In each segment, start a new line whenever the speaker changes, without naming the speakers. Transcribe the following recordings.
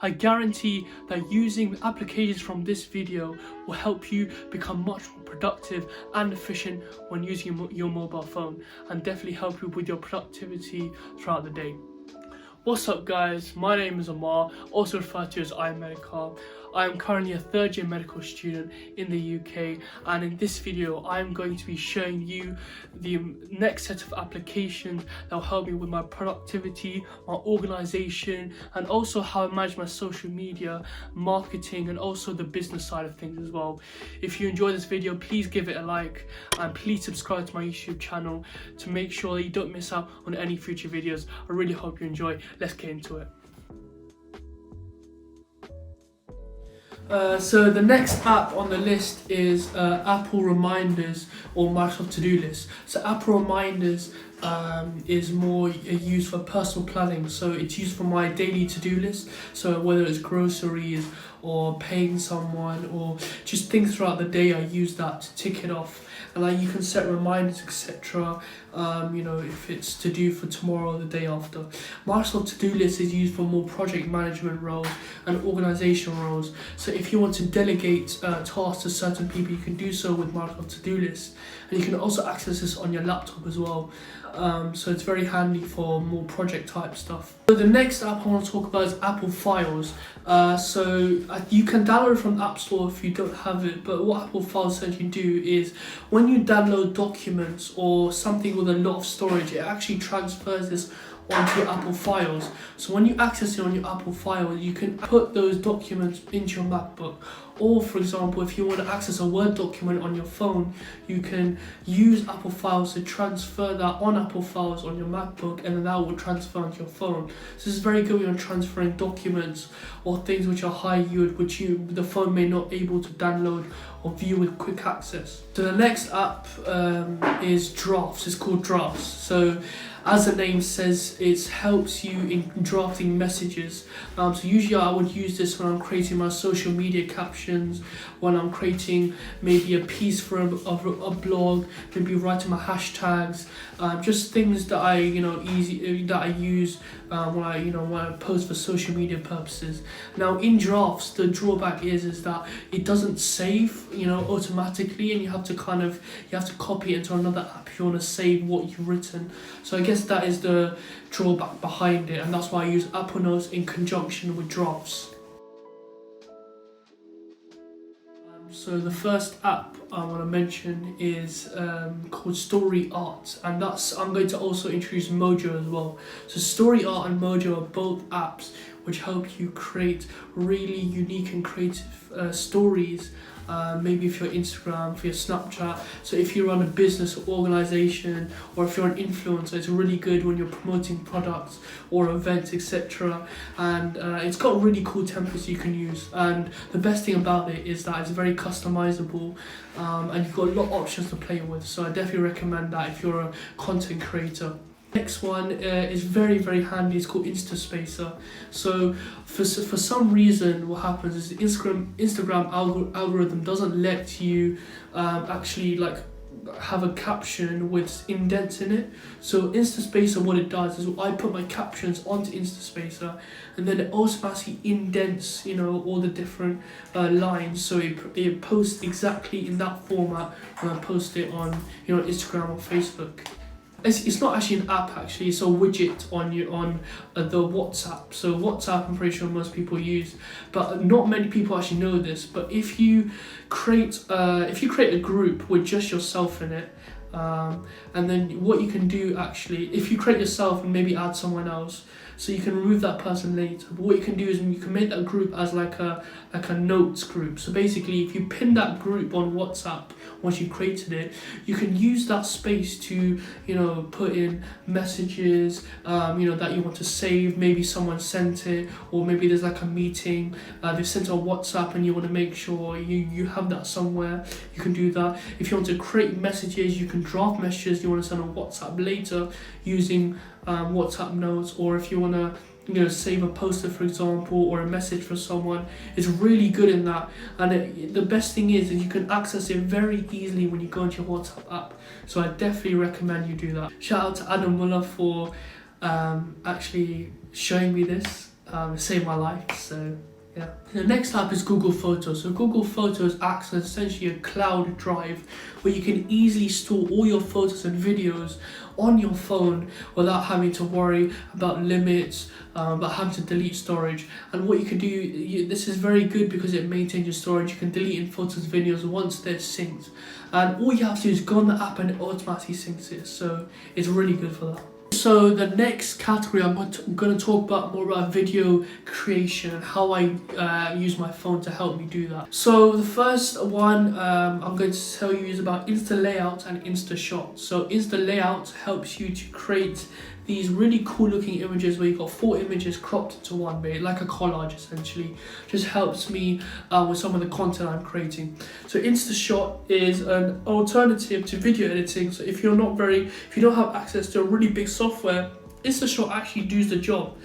I guarantee that using the applications from this video will help you become much more productive and efficient when using your mobile phone, and definitely help you with your productivity throughout the day. What's up guys, my name is Ammar, also referred to as Iammedicar. I am currently a third year medical student in the UK, and in this video I am going to be showing you the next set of applications that will help me with my productivity, my organisation, and also how I manage my social media, marketing, and also the business side of things as well. If you enjoy this video, please give it a like and please subscribe to my YouTube channel to make sure that you don't miss out on any future videos. I really hope you enjoy. Let's get into it. So the next app on the list is Apple Reminders or Microsoft To-Do List. So Apple Reminders is more used for personal planning, so it's used for my daily to-do list. So whether it's groceries or paying someone or just things throughout the day, I use that to tick it off. And like you can set reminders, etc. If it's to do for tomorrow or the day after. Microsoft To-Do List is used for more project management roles and organizational roles. So if you want to delegate tasks to certain people, you can do so with Microsoft To-Do List. And you can also access this on your laptop as well. So it's very handy for more project type stuff. So the next app I want to talk about is Apple Files. You can download it from the App Store if you don't have it, but what Apple Files essentially do is when you download documents or something with a lot of storage, it actually transfers this onto your Apple Files. So when you access it on your Apple Files, you can put those documents into your MacBook. Or for example, if you want to access a Word document on your phone, you can use Apple Files to transfer that on Apple Files on your MacBook, and then that will transfer onto your phone. So this is very good when you're transferring documents or things which are high yield, which the phone may not able to download or view with quick access. So the next app is Drafts. It's called Drafts. So as the name says, it helps you in drafting messages. So usually I would use this when I'm creating my social media captions, when I'm creating maybe a piece for a blog, maybe writing my hashtags, just things that I use when I post for social media purposes. Now in Drafts, the drawback is that it doesn't save automatically, and you have to copy it into another app if you want to save what you've written. So I guess that is the drawback behind it, and that's why I use Apple Notes in conjunction with Drafts. So the first app I want to mention is called Story Art, and I'm going to also introduce Mojo as well. So Story Art and Mojo are both apps which help you create really unique and creative stories. Maybe for your Instagram, for your Snapchat. So if you run a business or organization, or if you're an influencer, it's really good when you're promoting products or events, etc. And it's got really cool templates you can use, and the best thing about it is that it's very customizable, and you've got a lot of options to play with. So I definitely recommend that if you're a content creator. Next one is very, very handy. It's called Instaspacer. So for some reason, what happens is the Instagram algorithm doesn't let you actually have a caption with indents in it. So Instaspacer, what it does is I put my captions onto Instaspacer, and then it automatically indents all the different lines, so it posts exactly in that format when I post it on Instagram or Facebook. It's not actually an app, actually. It's a widget on the WhatsApp. So WhatsApp, I'm pretty sure most people use, but not many people actually know this. But if you create a group with just yourself in it, and then what you can do actually, if you create yourself and maybe add someone else, so you can remove that person later. But what you can do is you can make that group as like a notes group. So basically, if you pin that group on WhatsApp once you created it, you can use that space to put in messages that you want to save. Maybe someone sent it, or maybe there's like a meeting they've sent on WhatsApp and you want to make sure you have that somewhere. You can do that. If you want to create messages, you can draft messages you want to send on WhatsApp later using WhatsApp notes. Or if you want to save a poster, for example, or a message for someone, it's really good in that. And the best thing is you can access it very easily when you go into your WhatsApp app. So I definitely recommend you do that. Shout out to Adam Muller for actually showing me this. It saved my life, so yeah. The next app is Google Photos. So Google Photos acts as essentially a cloud drive where you can easily store all your photos and videos on your phone without having to worry about limits, about having to delete storage. And what you can do, this is very good because it maintains your storage. You can delete in photos and videos once they're synced. And all you have to do is go on the app and it automatically syncs it. So it's really good for that. So the next category, I'm going to talk more about video creation and how I use my phone to help me do that. So the first one I'm going to tell you is about Insta Layout and Insta Shot. So Insta Layout helps you to create these really cool looking images where you've got 4 images cropped into one, like a collage essentially. Just helps me with some of the content I'm creating. So InstaShot is an alternative to video editing. So if you don't have access to a really big software, InstaShot actually does the job.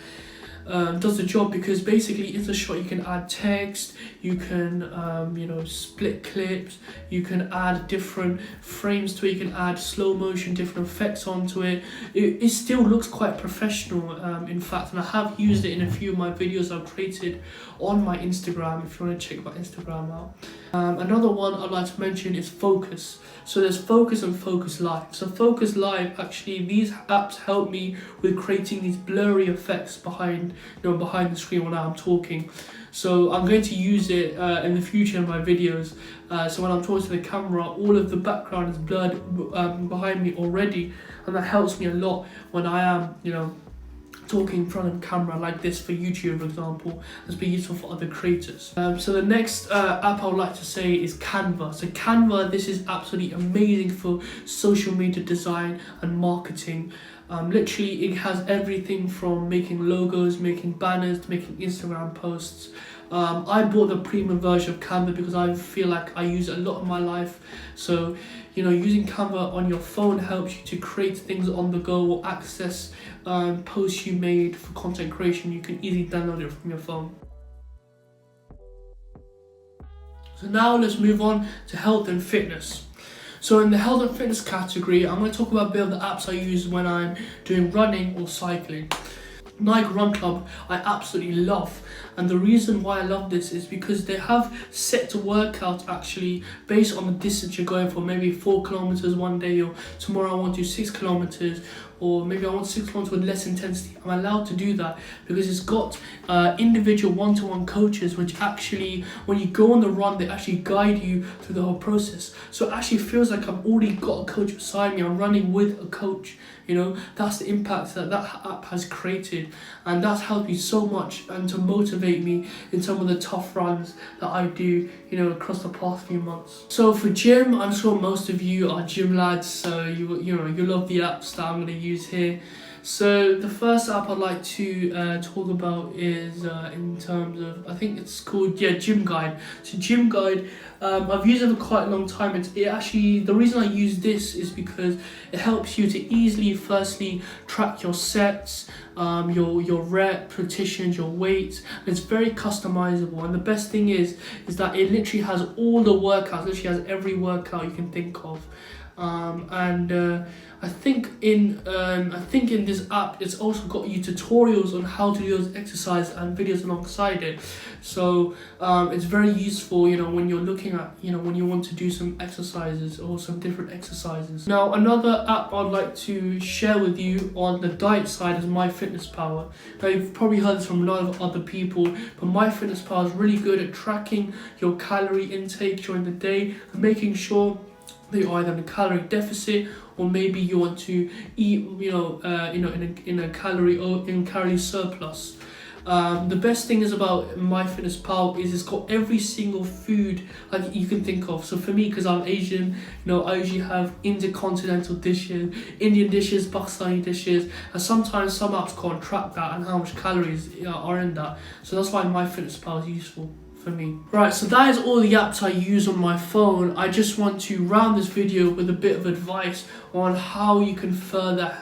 Because basically InstaShot you can add text, you can split clips, you can add different frames to it, you can add slow motion, different effects onto it. It still looks quite professional, in fact, and I have used it in a few of my videos I've created on my Instagram if you want to check my Instagram out. Another one I'd like to mention is Focus. So there's Focus and Focus Live. So Focus Live, actually these apps help me with creating these blurry effects behind the screen when I'm talking. So I'm going to use it in the future in my videos. So when I'm talking to the camera, all of the background is blurred behind me already, and that helps me a lot when I am, talking in front of the camera like this for YouTube, for example. That's been useful for other creators. So the next app I would like to say is Canva. So Canva, this is absolutely amazing for social media design and marketing. Literally, it has everything from making logos, making banners, to making Instagram posts. I bought the premium version of Canva because I feel like I use it a lot in my life. So, using Canva on your phone helps you to create things on the go or access posts you made for content creation. You can easily download it from your phone. So now let's move on to health and fitness. So in the health and fitness category, I'm going to talk about a bit of the apps I use when I'm doing running or cycling. Nike Run Club I absolutely love, and the reason why I love this is because they have set workouts actually based on the distance you're going for. Maybe 4 kilometers one day, or tomorrow I want to do 6 kilometers, or maybe I want 6 kilometers with less intensity. I'm allowed to do that because it's got individual one-to-one coaches, which actually, when you go on the run, they actually guide you through the whole process. So it actually feels like I've already got a coach beside me. I'm running with a coach. That's the impact that app has created, and that's helped me so much and to motivate me in some of the tough runs that I do, across the past few months. So for gym, I'm sure most of you are gym lads, so you love the apps that I'm going to use here. So the first app I'd like to talk about is in terms of, I think it's called Gym Guide. So Gym Guide, I've used it for quite a long time. The reason I use this is because it helps you to easily, firstly, track your sets, your rep, repetitions, your weights, and it's very customizable. And the best thing is that it literally has all the workouts. Literally has every workout you can think of. I think in this app it's also got you tutorials on how to do those exercises and videos alongside it. So it's very useful, when you're looking at, when you want to do some exercises or some different exercises. Now another app I'd like to share with you on the diet side is MyFitnessPal. Now you've probably heard this from a lot of other people, but MyFitnessPal is really good at tracking your calorie intake during the day and making sure that you're either in a calorie deficit, or maybe you want to eat, in a calorie surplus. The best thing is about MyFitnessPal is it's got every single food like you can think of. So for me, because I'm Asian, I usually have intercontinental dishes, Indian dishes, Pakistani dishes, and sometimes some apps can't track that and how much calories are in that. So that's why MyFitnessPal is useful for me. Right, so that is all the apps I use on my phone. I just want to round this video with a bit of advice on how you can further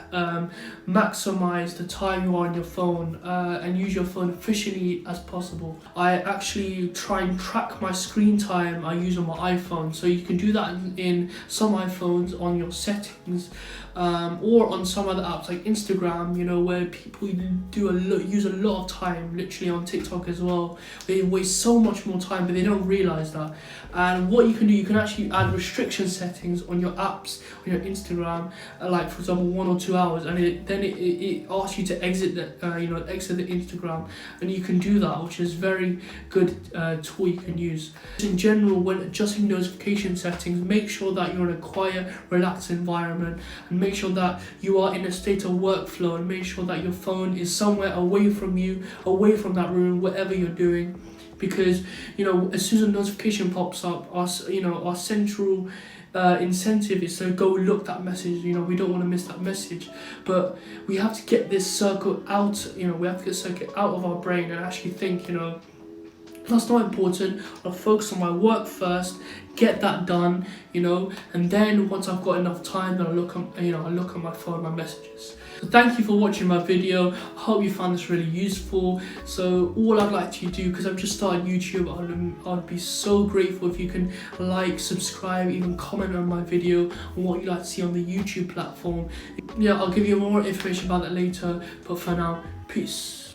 maximize the time you are on your phone and use your phone efficiently as possible. I actually try and track my screen time I use on my iPhone, so you can do that in some iPhones on your settings, or on some other apps like Instagram, you know, where people use a lot of time, literally on TikTok as well. They waste so much more time, but they don't realize that. And what you can do, you can actually add restriction settings on your apps, on your Instagram, like for example 1 or 2 hours, and it asks you to exit the Instagram, and you can do that, which is very good tool you can use. In general, when adjusting notification settings, make sure that you're in a quiet, relaxed environment, and make sure that you are in a state of workflow, and make sure that your phone is somewhere away from you, away from that room, whatever you're doing. Because, you know, as soon as a notification pops up, our central incentive is to go look that message. You know, we don't want to miss that message, but we have to get this circle out. You know, we have to get circuit out of our brain and actually think, you know, that's not important. I'll focus on my work first, get that done, you know, and then once I've got enough time, then I look at my phone, my messages. So thank you for watching my video. I hope you found this really useful. So all I'd like to do, because I've just started YouTube, I'd be so grateful if you can like, subscribe, even comment on my video on what you'd like to see on the YouTube platform. Yeah, I'll give you more information about that later, but for now, peace.